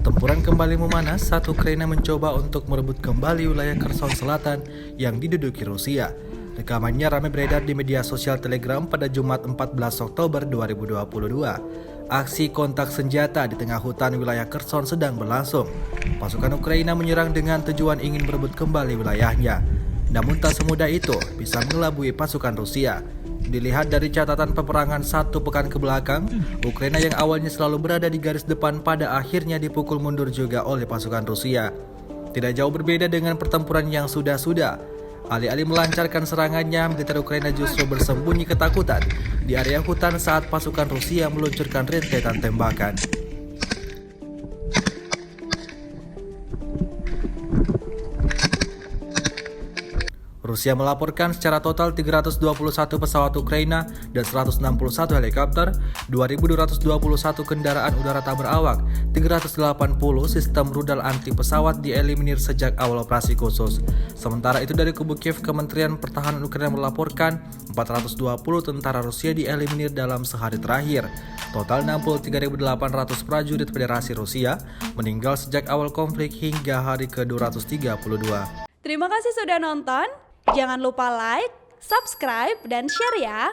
Pertempuran kembali memanas saat Ukraina mencoba untuk merebut kembali wilayah Kherson Selatan yang diduduki Rusia. Rekamannya ramai beredar di media sosial Telegram pada Jumat 14 Oktober 2022. Aksi kontak senjata di tengah hutan wilayah Kherson sedang berlangsung. Pasukan Ukraina menyerang dengan tujuan ingin merebut kembali wilayahnya. Namun tak semudah itu bisa mengelabui pasukan Rusia. Dilihat dari catatan peperangan satu pekan ke belakang, Ukraina yang awalnya selalu berada di garis depan pada akhirnya dipukul mundur juga oleh pasukan Rusia. Tidak jauh berbeda dengan pertempuran yang sudah-sudah. Alih-alih melancarkan serangannya, militer Ukraina justru bersembunyi ketakutan di area hutan saat pasukan Rusia meluncurkan rentetan tembakan. Rusia melaporkan secara total 321 pesawat Ukraina dan 161 helikopter, 2.221 kendaraan udara tak berawak, 380 sistem rudal anti pesawat dieliminir sejak awal operasi khusus. Sementara itu dari kubu Kiev, Kementerian Pertahanan Ukraina melaporkan 420 tentara Rusia dieliminir dalam sehari terakhir. Total 63.800 prajurit Federasi Rusia meninggal sejak awal konflik hingga hari ke-232. Terima kasih sudah nonton. Jangan lupa like, subscribe, dan share ya.